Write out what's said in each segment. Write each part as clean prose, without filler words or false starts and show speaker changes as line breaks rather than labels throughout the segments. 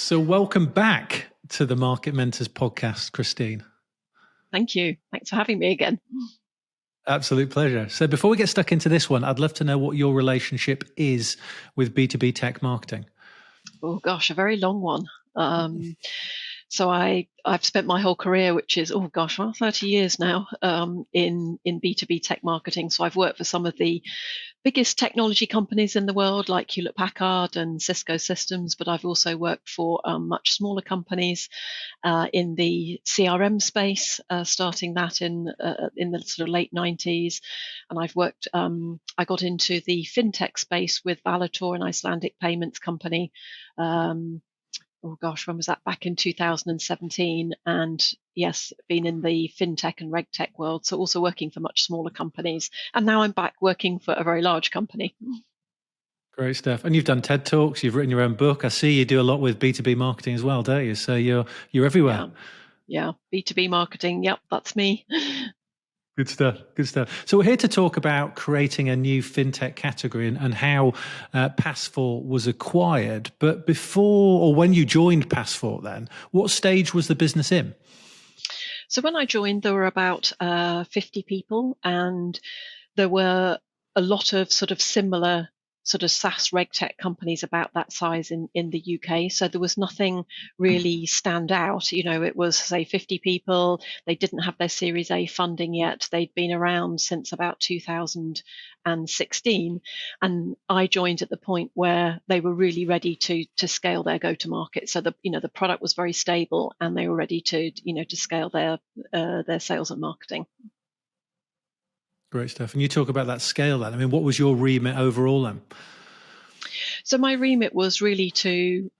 So welcome back to the Market Mentors podcast, Christine.
Thank you. Thanks for having me again.
Absolute pleasure. So before we get stuck into this one, I'd love to know what your relationship is with B2B tech marketing.
Oh gosh, a very long one. So I've spent my whole career, which is 30 years now, in B2B tech marketing. So I've worked for some of the biggest technology companies in the world, like Hewlett Packard and Cisco Systems, but I've also worked for much smaller companies in the CRM space, starting that in the sort of late 90s. And I've worked. I got into the Fintech space with Valitor, an Icelandic payments company. When was that? Back in 2017. And yes, been in the fintech and regtech world. So also working for much smaller companies. And now I'm back working for a very large company.
Great stuff. And you've done TED Talks, you've written your own book. I see you do a lot with B2B marketing as well, don't you? So you're everywhere.
Yeah. B2B marketing. Yep, that's me.
Good stuff. Good stuff. So we're here to talk about creating a new fintech category and how Passfort was acquired. But before or when you joined Passfort then, what stage was the business in?
So when I joined, there were about 50 people, and there were a lot of sort of similar sort of SaaS regtech companies about that size in the UK. So there was nothing really stand out. It was, say, 50 people. They didn't have their Series A funding yet. They'd been around since about 2016. And I joined at the point where they were really ready to scale their go-to-market. So the product was very stable, and they were ready to scale their sales and marketing.
Great stuff. And you talk about that scale then. I mean, what was your remit overall then?
So my remit was really to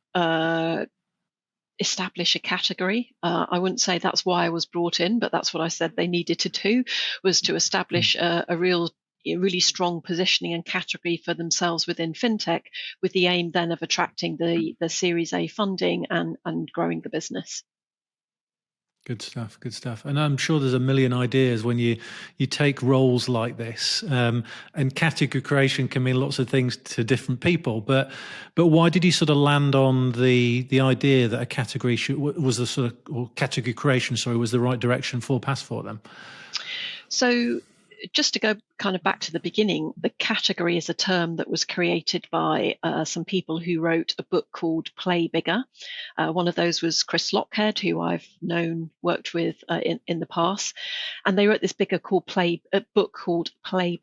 establish a category. I wouldn't say that's why I was brought in, but that's what I said they needed to do, was to establish a really strong positioning and category for themselves within fintech, with the aim then of attracting the Series A funding and growing the business.
Good stuff. Good stuff. And I'm sure there's a million ideas when you take roles like this. And category creation can mean lots of things to different people. But why did you sort of land on the idea that a category was the sort of, or category creation, was the right direction for Passfort then?
So just to go kind of back to the beginning, the category is a term that was created by some people who wrote a book called Play Bigger. One of those was Chris Lockhead, who I've worked with in the past. And they wrote this book called Play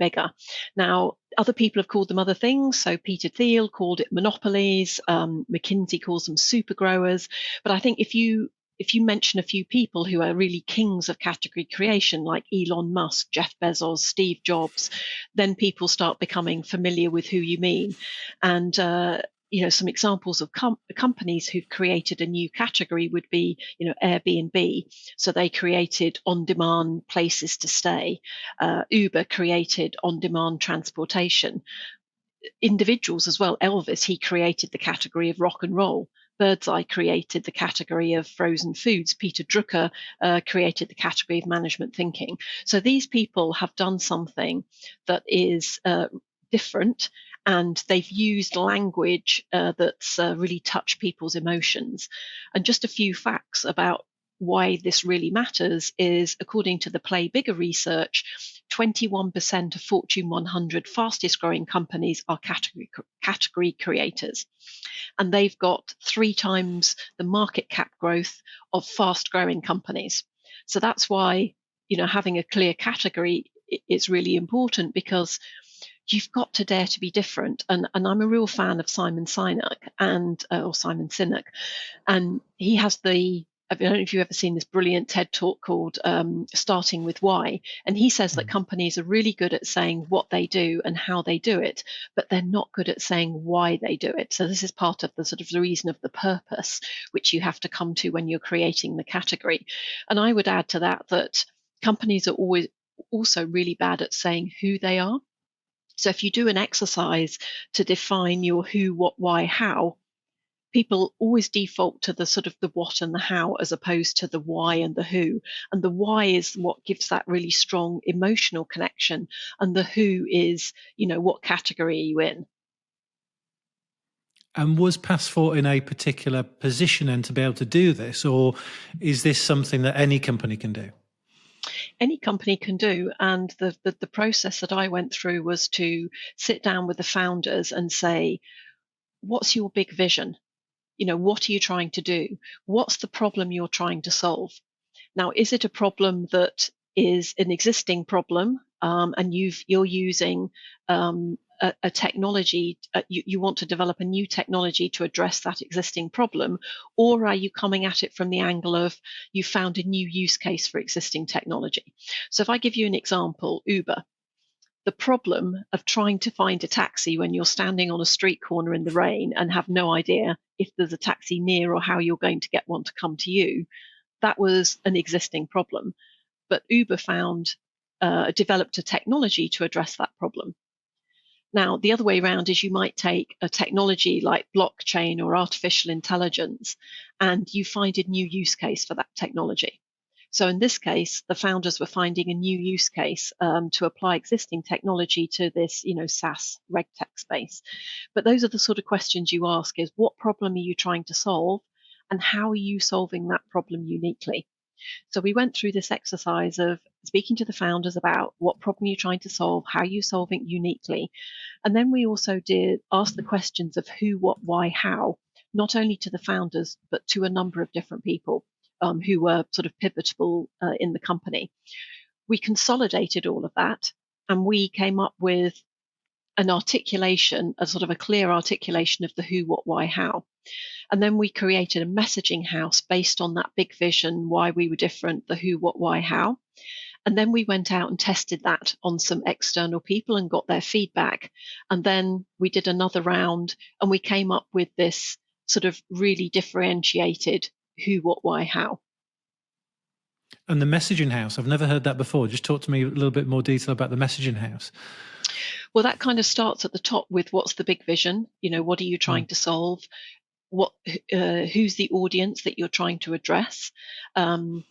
Bigger. Now, other people have called them other things. So Peter Thiel called it monopolies. McKinsey calls them super growers. But I think if you mention a few people who are really kings of category creation, like Elon Musk, Jeff Bezos, Steve Jobs, then people start becoming familiar with who you mean. And, some examples of companies who've created a new category would be, Airbnb. So they created on-demand places to stay. Uber created on-demand transportation. Individuals as well. Elvis, he created the category of rock and roll. Birdseye created the category of frozen foods. Peter Drucker created the category of management thinking. So these people have done something that is different, and they've used language that's really touched people's emotions. And just a few facts about why this really matters is, according to the Play Bigger research, 21% of Fortune 100 fastest growing companies are category creators. And they've got 3 times the market cap growth of fast growing companies. So that's why, having a clear category is really important, because you've got to dare to be different. And I'm a real fan of Simon Sinek or Simon Sinek. And he has I don't know if you've ever seen this brilliant TED talk called Starting with Why. And he says that companies are really good at saying what they do and how they do it, but they're not good at saying why they do it. So this is part of the sort of the reason of the purpose, which you have to come to when you're creating the category. And I would add to that companies are always also really bad at saying who they are. So if you do an exercise to define your who, what, why, how, people always default to the sort of the what and the how, as opposed to the why and the who. And the why is what gives that really strong emotional connection. And the who is, what category are you in?
And was Passfort in a particular position then to be able to do this, or is this something that any company can do?
Any company can do. And the process that I went through was to sit down with the founders and say, what's your big vision? What are you trying to do? What's the problem you're trying to solve? Now, is it a problem that is an existing problem, and you're using a technology, you want to develop a new technology to address that existing problem, or are you coming at it from the angle of you found a new use case for existing technology? So if I give you an example, Uber, the problem of trying to find a taxi when you're standing on a street corner in the rain and have no idea if there's a taxi near or how you're going to get one to come to you, that was an existing problem. But Uber developed a technology to address that problem. Now, the other way around is you might take a technology like blockchain or artificial intelligence, and you find a new use case for that technology. So in this case, the founders were finding a new use case to apply existing technology to this, SaaS regtech space. But those are the sort of questions you ask: is what problem are you trying to solve, and how are you solving that problem uniquely? So we went through this exercise of speaking to the founders about what problem you're trying to solve, how you solve it uniquely. And then we also did ask the questions of who, what, why, how, not only to the founders, but to a number of different people who were sort of pivotal in the company. We consolidated all of that, and we came up with an articulation, a sort of a clear articulation of the who, what, why, how. And then we created a messaging house based on that big vision, why we were different, the who, what, why, how. And then we went out and tested that on some external people and got their feedback. And then we did another round and we came up with this sort of really differentiated who, what, why, how.
And the messaging house, I've never heard that before. Just talk to me a little bit more detail about the messaging house.
Well, that kind of starts at the top with what's the big vision? What are you trying to solve? Who's the audience that you're trying to address? And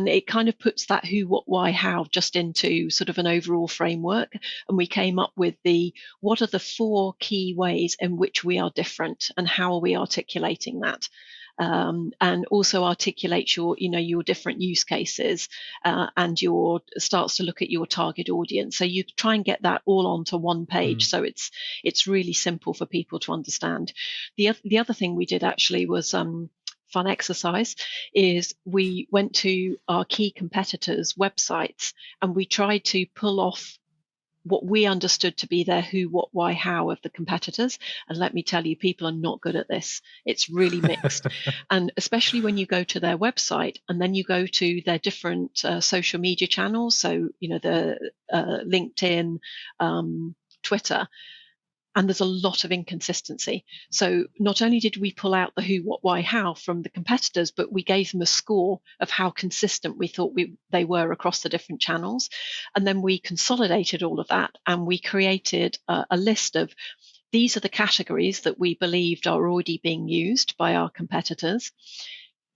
it kind of puts that who, what, why, how just into sort of an overall framework. And we came up with what are the 4 key ways in which we are different, and how are we articulating that? And also articulates your different use cases, and starts to look at your target audience. So you try and get that all onto one page, so it's really simple for people to understand. The other thing we did actually was fun exercise is we went to our key competitors' websites and we tried to pull off what we understood to be their who, what, why, how of the competitors. And let me tell you, people are not good at this. It's really mixed. And especially when you go to their website and then you go to their different social media channels. So, the LinkedIn, Twitter, and there's a lot of inconsistency. So not only did we pull out the who, what, why, how from the competitors, but we gave them a score of how consistent we thought they were across the different channels. And then we consolidated all of that and we created a list of these are the categories that we believed are already being used by our competitors.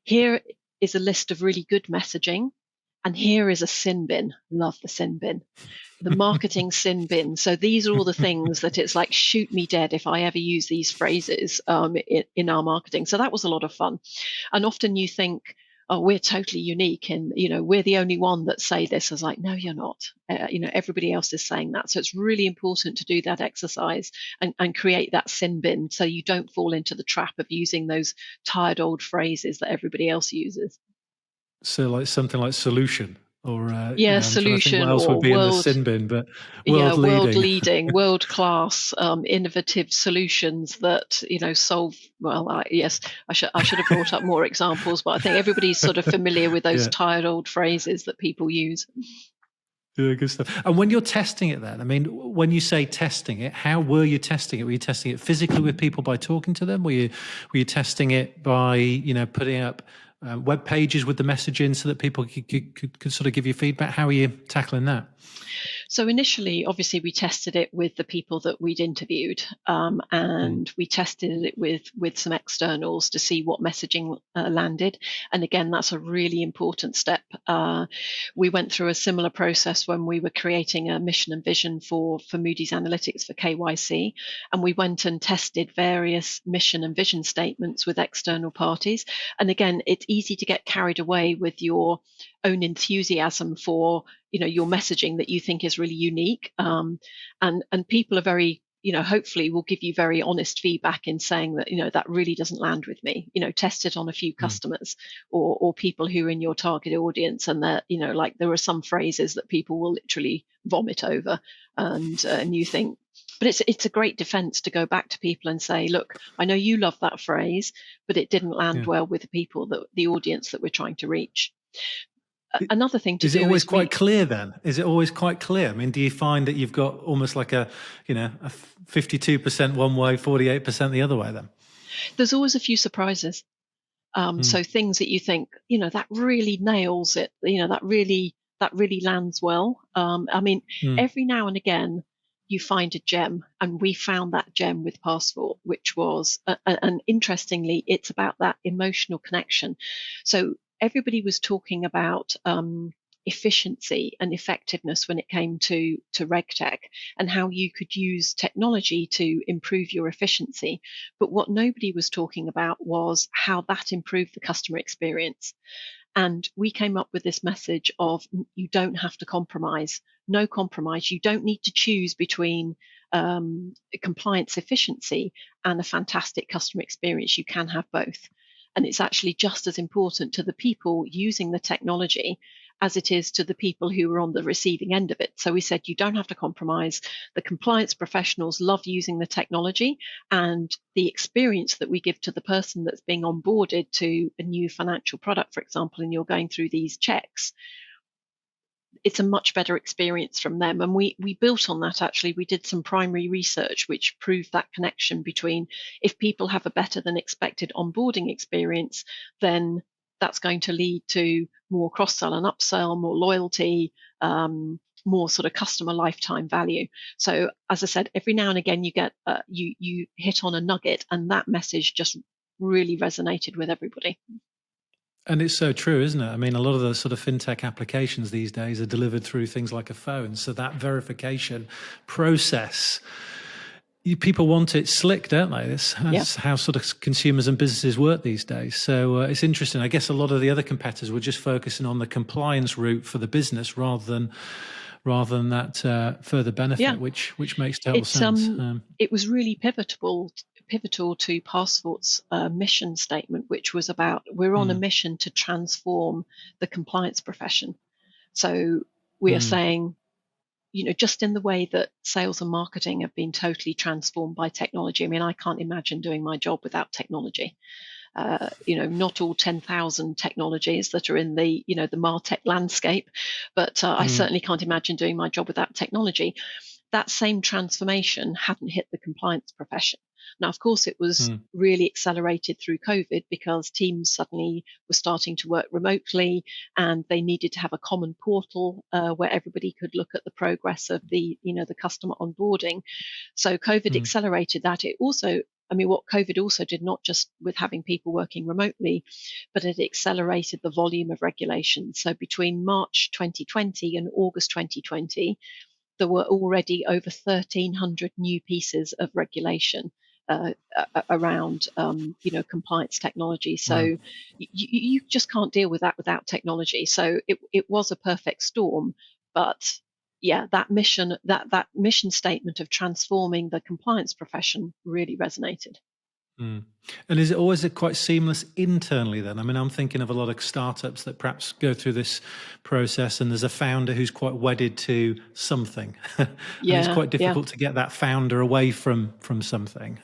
Here is a list of really good messaging. And here is a sin bin. Love the sin bin. The marketing sin bin. So these are all the things that it's like, shoot me dead if I ever use these phrases in our marketing. So that was a lot of fun. And often you think, oh, we're totally unique and, we're the only one that say this. I was like, no, you're not. Everybody else is saying that. So it's really important to do that exercise and create that sin bin so you don't fall into the trap of using those tired old phrases that everybody else uses.
So like something like solution or
solution,
what else
or
would be
world,
in the sin bin, but
world leading, world class, innovative solutions that solve. Well, yes, I should have brought up more examples, but I think everybody's sort of familiar with those tired old phrases that people use.
Yeah, good stuff. And when you're testing it then, I mean, when you say testing it, how were you testing it? Were you testing it physically with people by talking to them? Were you testing it by, putting up web pages with the messaging so that people could sort of give you feedback? How are you tackling that?
So initially, obviously, we tested it with the people that we'd interviewed,
Mm.
and we tested it with some externals to see what messaging landed. And again, that's a really important step. We went through a similar process when we were creating a mission and vision for Moody's Analytics for KYC, and we went and tested various mission and vision statements with external parties. And again, it's easy to get carried away with your own enthusiasm for your messaging that you think is really unique, and people are very, hopefully will give you very honest feedback in saying that that really doesn't land with me. Test it on a few
Mm.
customers or people who are in your target audience, and that like there are some phrases that people will literally vomit over, and you think. But it's a great defense to go back to people and say, look, I know you love that phrase, but it didn't land
Yeah.
well with the people, that the audience that we're trying to reach. Another thing to
Is it
do
always
is
quite clear then? Is it always quite clear? I mean, do you find that you've got almost like a 52% one way, 48% the other way then?
there's always a few surprises.
Mm.
So things that you think, that really nails it, that really lands well. I mean,
Mm.
every now and again, you find a gem, and we found that gem with Passfort, which was, and interestingly, it's about that emotional connection. So everybody was talking about efficiency and effectiveness when it came to RegTech, and how you could use technology to improve your efficiency. But what nobody was talking about was how that improved the customer experience. And we came up with this message of, you don't have to compromise, no compromise. You don't need to choose between compliance efficiency and a fantastic customer experience. You can have both. And it's actually just as important to the people using the technology as it is to the people who are on the receiving end of it. So we said, you don't have to compromise. The compliance professionals love using the technology, and the experience that we give to the person that's being onboarded to a new financial product, for example, and you're going through these checks, it's a much better experience from them. And we built on that. Actually, we did some primary research which proved that connection between, if people have a better than expected onboarding experience, then that's going to lead to more cross-sell and upsell, more loyalty, more sort of customer lifetime value. So as I said, every now and again you get you hit on a nugget, and that message just really resonated with everybody.
And it's so true, isn't it? I mean, a lot of the sort of fintech applications these days are delivered through things like a phone. So that verification process, people want it slick, don't they? That's how sort of consumers and businesses work these days. So it's interesting. I guess a lot of the other competitors were just focusing on the compliance route for the business rather than that further benefit,
Yeah,
which makes total
it's
sense.
it was really pivotal to Passfort's mission statement, which was about, we're on a mission to transform the compliance profession. So we are saying, just in the way that sales and marketing have been totally transformed by technology. I mean, I can't imagine doing my job without technology. Not all 10,000 technologies that are in the MarTech landscape, but I certainly can't imagine doing my job without technology. That same transformation hadn't hit the compliance profession. Now, of course, it was really accelerated through COVID, because teams suddenly were starting to work remotely, and they needed to have a common portal where everybody could look at the progress of the customer onboarding. So COVID accelerated that. It also, I mean, what COVID also did, not just with having people working remotely, but it accelerated the volume of regulation. So between March 2020 and August 2020, there were already over 1,300 new pieces of regulation around compliance technology. So
Wow.
you just can't deal with that without technology. So it was a perfect storm. But yeah, that mission statement of transforming the compliance profession really resonated.
Mm. And is it always quite seamless internally then? I mean, I'm thinking of a lot of startups that perhaps go through this process and there's a founder who's quite wedded to something. And it's
Yeah,
quite
yeah.
difficult to get that founder away from something.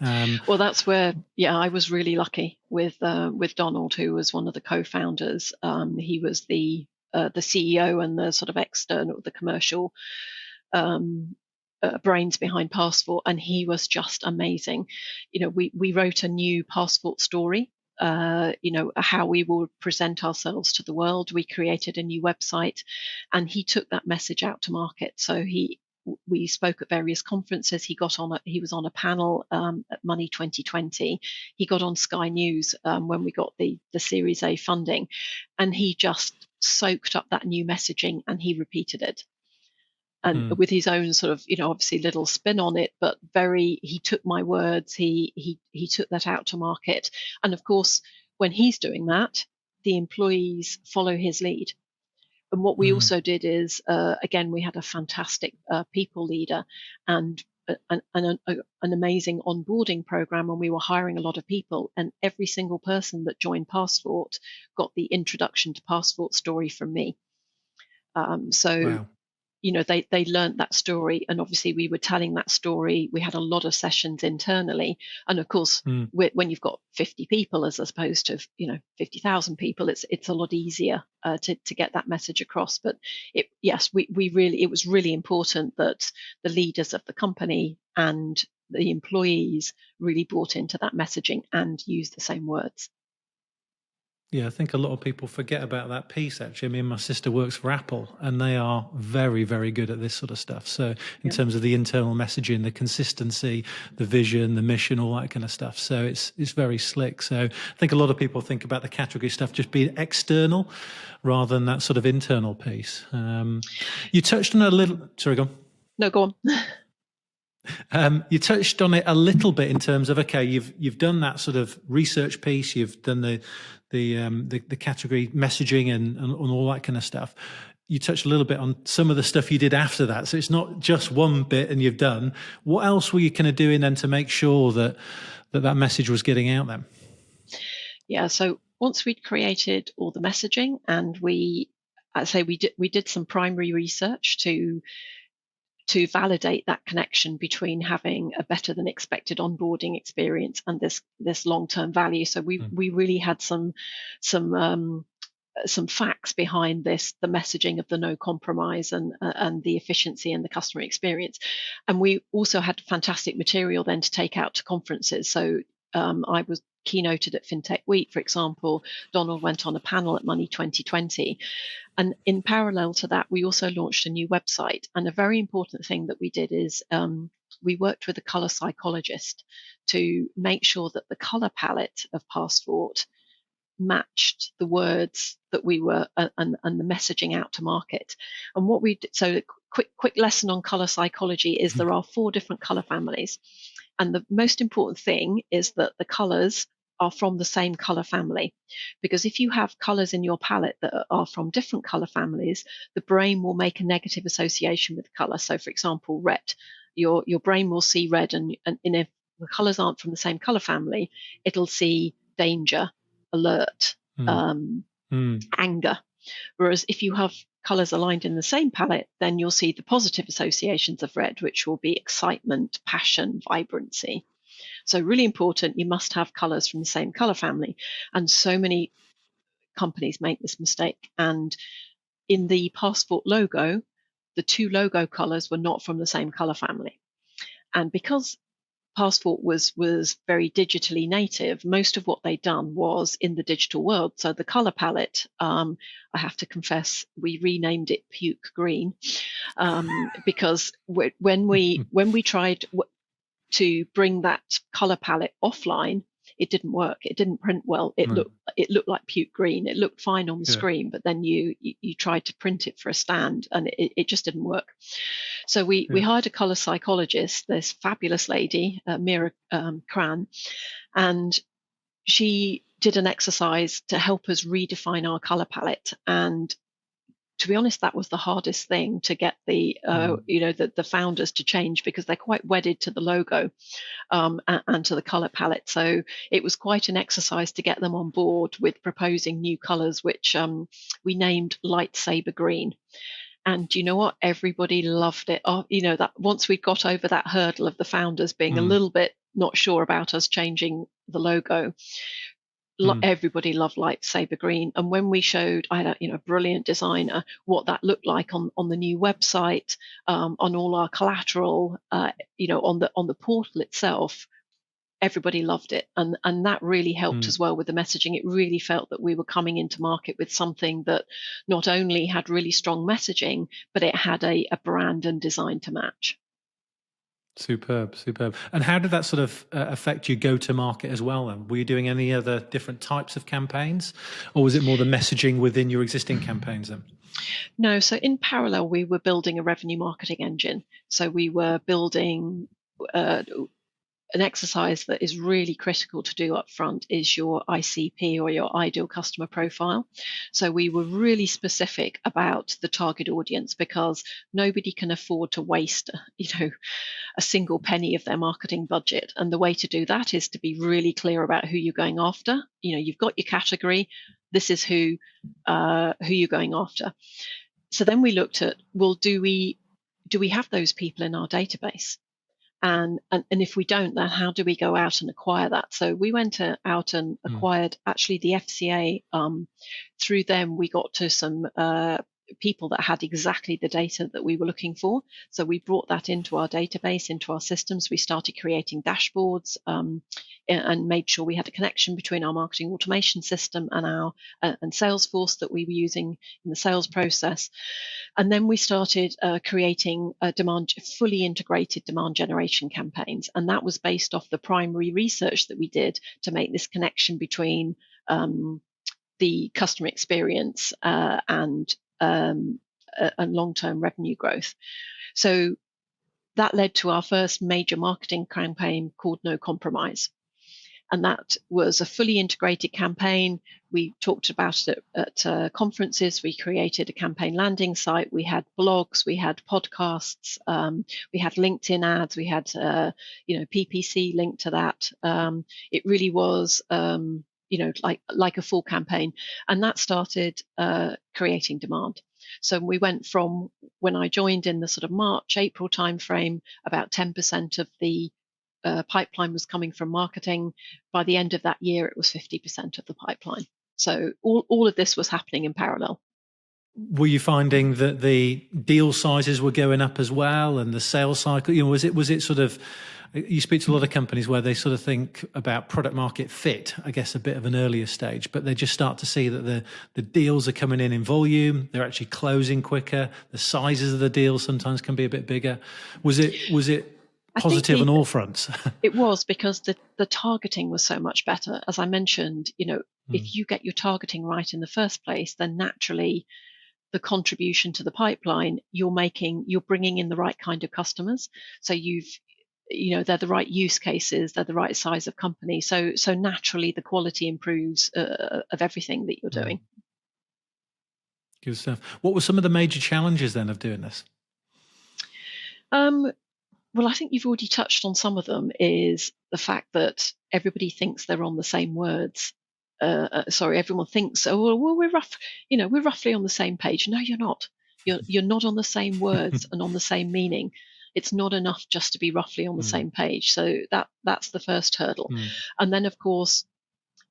Well, that's where, yeah, I was really lucky with Donald, who was one of the co-founders. He was the CEO and the sort of external, the commercial brains behind Passfort, and he was just amazing. We wrote a new Passfort story how we would present ourselves to the world. We created a new website, and he took that message out to market. So we spoke at various conferences. He was on a panel at Money 2020. He got on Sky News when we got the Series A funding, and he just soaked up that new messaging and he repeated it. And with his own sort of, obviously little spin on it, but he took my words, he took that out to market. And of course, when he's doing that, the employees follow his lead. And what we also did is, again, we had a fantastic people leader and an amazing onboarding program, and we were hiring a lot of people. And every single person that joined Passfort got the introduction to Passfort story from me. Wow. They learned that story, and obviously we were telling that story. We had a lot of sessions internally, and of course, when you've got 50 people as opposed to 50,000 people, it's a lot easier to get that message across. But it was really important that the leaders of the company and the employees really bought into that messaging and used the same words.
Yeah, I think a lot of people forget about that piece, actually. I mean, my sister works for Apple, and they are very, very good at this sort of stuff. So in terms of the internal messaging, the consistency, the vision, the mission, all that kind of stuff. So it's very slick. So I think a lot of people think about the category stuff just being external rather than that sort of internal piece. You touched on it a little... Sorry, go on.
No, go on.
You touched on it a little bit in terms of, okay, you've done that sort of research piece, you've done the category messaging and all that kind of stuff. You touched a little bit on some of the stuff you did after that. So it's not just one bit and you've done. What else were you kind of doing then to make sure that message was getting out then?
Yeah, so once we'd created all the messaging, and we did some primary research to validate that connection between having a better than expected onboarding experience and this long-term value. So we really had some facts behind this, the messaging of the no compromise and the efficiency and the customer experience. And we also had fantastic material then to take out to conferences. So I was keynoted at Fintech Week, for example. Donald went on a panel at Money 2020. And in parallel to that, we also launched a new website. And a very important thing that we did is we worked with a color psychologist to make sure that the color palette of Passfort matched the words that we were and the messaging out to market. And what we did, so quick lesson on color psychology is there are 4 different color families. And the most important thing is that the colors are from the same color family, because if you have colors in your palette that are from different color families, the brain will make a negative association with color. So for example, red, your brain will see red, and if the colors aren't from the same color family, it'll see danger, alert, anger. Whereas if you have colors aligned in the same palette, then you'll see the positive associations of red, which will be excitement, passion, vibrancy. So really important, you must have colors from the same color family. And so many companies make this mistake. And in the Passfort logo, the 2 logo colors were not from the same color family. And because Passfort was very digitally native, most of what they'd done was in the digital world. So the color palette, I have to confess, we renamed it puke green, because when we tried to bring that color palette offline, it didn't work. It didn't print well. It looked like puke green. It looked fine on the screen, but then you tried to print it for a stand, and it just didn't work. So we hired a color psychologist, this fabulous lady, Mira Cran, and she did an exercise to help us redefine our color palette. And to be honest, that was the hardest thing to get the founders to change, because they're quite wedded to the logo and to the color palette. So it was quite an exercise to get them on board with proposing new colors, which we named lightsaber green. And you know what? Everybody loved it. That once we got over that hurdle of the founders being a little bit not sure about us changing the logo, everybody loved lightsaber green. And when we showed, I had a brilliant designer, what that looked like on the new website, on all our collateral, on the portal itself, everybody loved it, and that really helped as well with the messaging. It really felt that we were coming into market with something that not only had really strong messaging, but it had a brand and design to match.
Superb, superb. And how did that sort of affect your go-to-market as well then? Were you doing any other different types of campaigns, or was it more the messaging within your existing campaigns then?
No, so in parallel, we were building a revenue marketing engine. So we were building an exercise that is really critical to do up front is your ICP, or your ideal customer profile. So we were really specific about the target audience, because nobody can afford to waste, a single penny of their marketing budget. And the way to do that is to be really clear about who you're going after. You've got your category. This is who you're going after. So then we looked at, well, do we have those people in our database? And if we don't, then how do we go out and acquire that? So we went out and acquired actually the FCA. Through them, we got to some people that had exactly the data that we were looking for. So we brought that into our database, into our systems. We started creating dashboards and made sure we had a connection between our marketing automation system and our and Salesforce that we were using in the sales process. And then we started creating fully integrated demand generation campaigns. And that was based off the primary research that we did to make this connection between the customer experience and long-term revenue growth. So that led to our first major marketing campaign called No Compromise. And that was a fully integrated campaign. We talked about it at conferences. We created a campaign landing site. We had blogs. We had podcasts. We had LinkedIn ads. We had, PPC linked to that. It really was, like a full campaign. And that started creating demand. So we went from, when I joined in the sort of March, April timeframe, about 10% of the pipeline was coming from marketing. By the end of that year, it was 50% of the pipeline. So all of this was happening in parallel.
Were you finding that the deal sizes were going up as well, and the sales cycle? Was it sort of? You speak to a lot of companies where they sort of think about product market fit, I guess, a bit of an earlier stage, but they just start to see that the deals are coming in volume. They're actually closing quicker. The sizes of the deals sometimes can be a bit bigger. Was it positive on all fronts?
It was, because the targeting was so much better. As I mentioned, if you get your targeting right in the first place, then naturally the contribution to the pipeline you're bringing in the right kind of customers. So they're the right use cases, they're the right size of company. So naturally the quality improves of everything that you're doing.
Good stuff. What were some of the major challenges then of doing this?
Well, I think you've already touched on some of them, is the fact that everybody thinks they're on the same words. Everyone thinks, we're roughly on the same page. No, you're not. You're not on the same words and on the same meaning. It's not enough just to be roughly on the same page. So that's the first hurdle. And then, of course,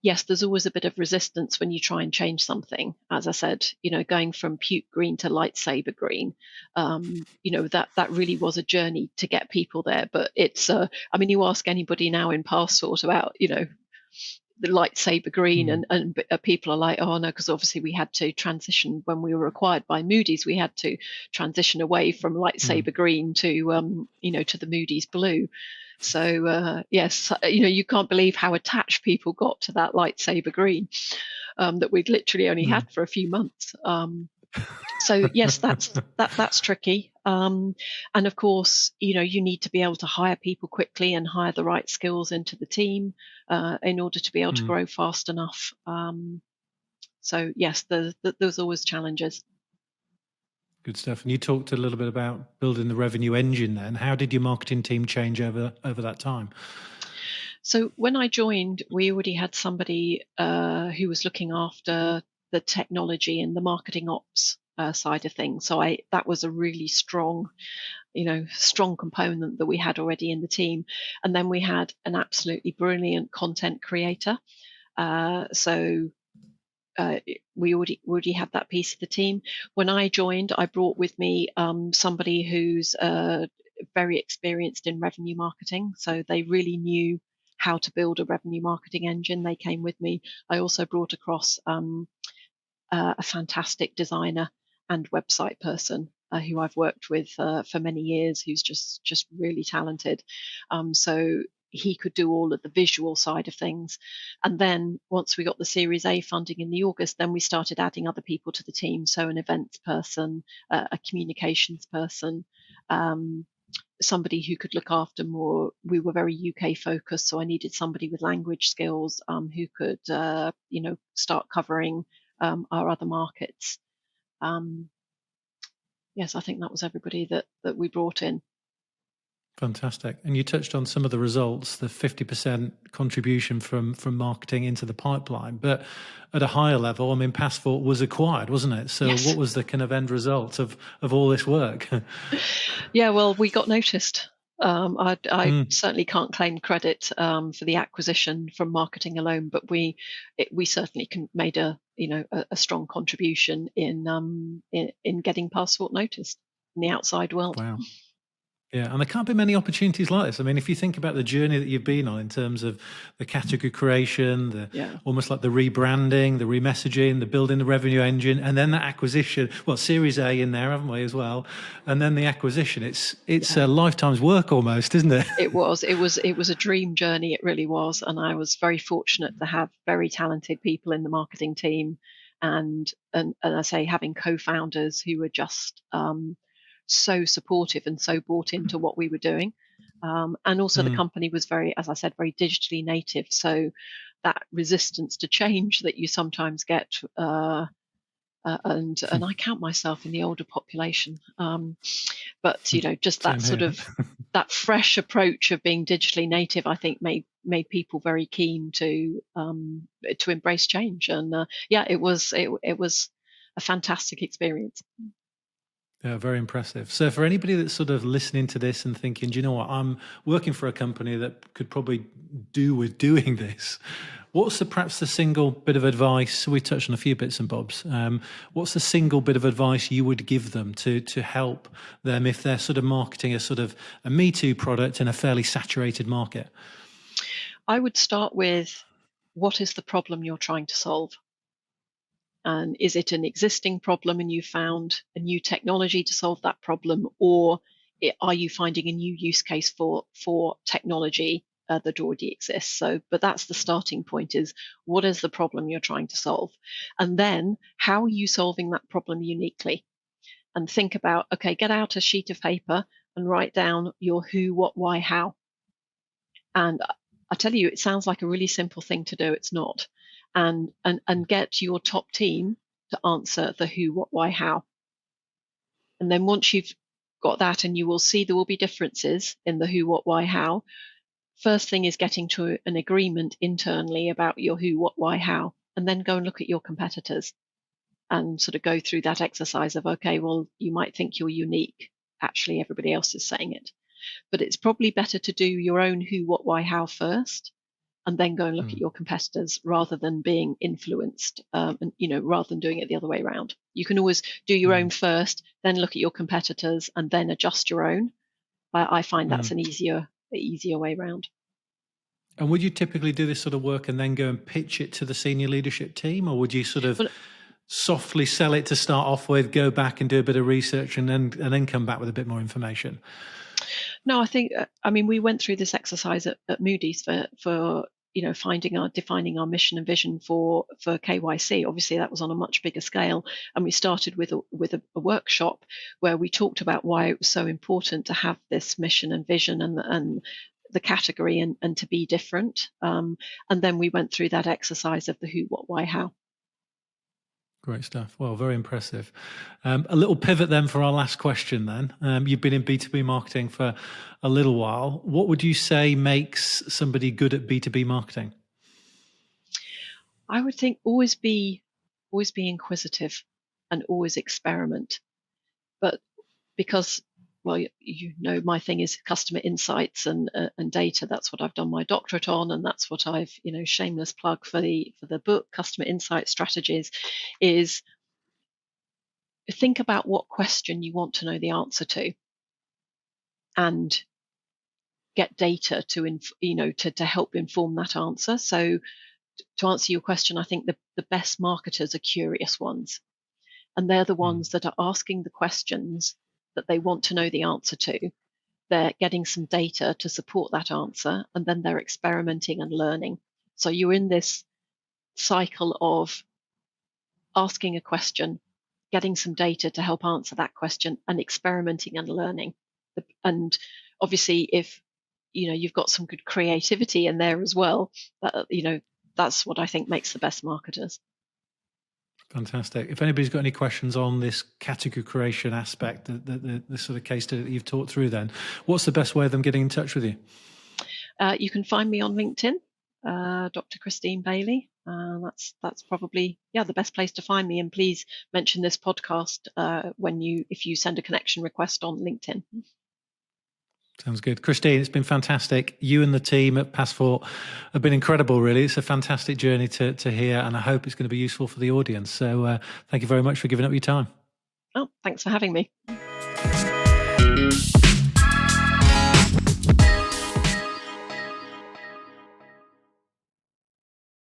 yes, there's always a bit of resistance when you try and change something. As I said, going from puke green to lightsaber green, that really was a journey to get people there. But it's, you ask anybody now in Passfort about, the lightsaber green, and people are like, oh no, because obviously we had to transition when we were acquired by Moody's. We had to transition away from lightsaber green to to the Moody's blue. So yes, you can't believe how attached people got to that lightsaber green that we'd literally only had for a few months. So yes, that's tricky. And of course, you need to be able to hire people quickly and hire the right skills into the team in order to be able to grow fast enough. So yes, there's always challenges.
Good stuff. And you talked a little bit about building the revenue engine then. How did your marketing team change over that time?
So when I joined, we already had somebody who was looking after the technology and the marketing ops side of things. So that was a really strong component that we had already in the team. And then we had an absolutely brilliant content creator. We already had that piece of the team. When I joined, I brought with me somebody who's very experienced in revenue marketing. So they really knew how to build a revenue marketing engine. They came with me. I also brought across a fantastic designer and website person who I've worked with for many years, who's just really talented. So he could do all of the visual side of things. And then once we got the Series A funding in the August, then we started adding other people to the team. So an events person, a communications person, somebody who could look after more. We were very UK focused, so I needed somebody with language skills who could, start covering our other markets. Yes, I think that was everybody that we brought in.
Fantastic. And you touched on some of the results, the 50% contribution from marketing into the pipeline. But at a higher level, I mean, Passfort was acquired, wasn't it? So
yes.
What was the kind of end result of all this work?
Yeah, well, we got noticed. I certainly can't claim credit for the acquisition from marketing alone, but we certainly made a strong contribution in getting Passfort noticed in the outside world.
Wow. Yeah, and there can't be many opportunities like this. I mean, if you think about the journey that you've been on in terms of the category creation, almost like the rebranding, the remessaging, the building the revenue engine, and then that acquisition. Well, Series A in there, haven't we, as well? And then the acquisition. It's a lifetime's work almost, isn't it?
It was a dream journey. It really was, and I was very fortunate to have very talented people in the marketing team, and I say having co-founders who were just so supportive and so bought into what we were doing. And also the company was very, as I said, very digitally native. So that resistance to change that you sometimes get, and I count myself in the older population. But just that sort of that fresh approach of being digitally native, I think made people very keen to embrace change. And it was a fantastic experience.
Yeah, very impressive. So for anybody that's sort of listening to this and thinking, do you know what, I'm working for a company that could probably do with doing this, what's perhaps the single bit of advice? We touched on a few bits and bobs. What's the single bit of advice you would give them to help them if they're sort of marketing a sort of a Me Too product in a fairly saturated market?
I would start with, what is the problem you're trying to solve? And is it an existing problem and you found a new technology to solve that problem, or are you finding a new use case for technology that already exists? So, but that's the starting point: is what is the problem you're trying to solve, and then how are you solving that problem uniquely? And think about, okay, get out a sheet of paper and write down your who, what, why, how. And I tell you, it sounds like a really simple thing to do. It's not. And get your top team to answer the who, what, why, how. And then once you've got that, and you will see there will be differences in the who, what, why, how. First thing is getting to an agreement internally about your who, what, why, how, and then go and look at your competitors and sort of go through that exercise of, okay, well, you might think you're unique. Actually, everybody else is saying it. But it's probably better to do your own who, what, why, how first, and then go and look at your competitors, rather than being influenced, and rather than doing it the other way around. You can always do your own first, then look at your competitors, and then adjust your own. I find that's an easier way around.
And would you typically do this sort of work and then go and pitch it to the senior leadership team, or would you sort of softly sell it to start off with, go back and do a bit of research, and then come back with a bit more information?
No, I think, we went through this exercise at Moody's for defining our mission and vision for KYC. Obviously, that was on a much bigger scale, and we started with a workshop where we talked about why it was so important to have this mission and vision and the category and to be different. And then we went through that exercise of the who, what, why, how.
Great stuff. Well, very impressive. A little pivot then for our last question then. You've been in B2B marketing for a little while. What would you say makes somebody good at B2B marketing?
I would think always be inquisitive and always experiment. But because, well, my thing is customer insights and data. That's what I've done my doctorate on, and that's what I've, shameless plug for the book, Customer Insight Strategies, is think about what question you want to know the answer to, and get data to help inform that answer. So to answer your question, I think the best marketers are curious ones, and they're the ones that are asking the questions that they want to know the answer to. They're getting some data to support that answer, and then they're experimenting and learning. So you're in this cycle of asking a question, getting some data to help answer that question, and experimenting and learning. And obviously, if you've got some good creativity in there as well, that's what I think makes the best marketers.
Fantastic. If anybody's got any questions on this category creation aspect, the sort of case study that you've talked through, then what's the best way of them getting in touch with you?
You can find me on LinkedIn, Dr. Christine Bailey. That's probably the best place to find me. And please mention this podcast if you send a connection request on LinkedIn.
Sounds good. Christine, it's been fantastic. You and the team at Passfort have been incredible, really. It's a fantastic journey to hear, and I hope it's going to be useful for the audience. So thank you very much for giving up your time.
Oh, thanks for having me.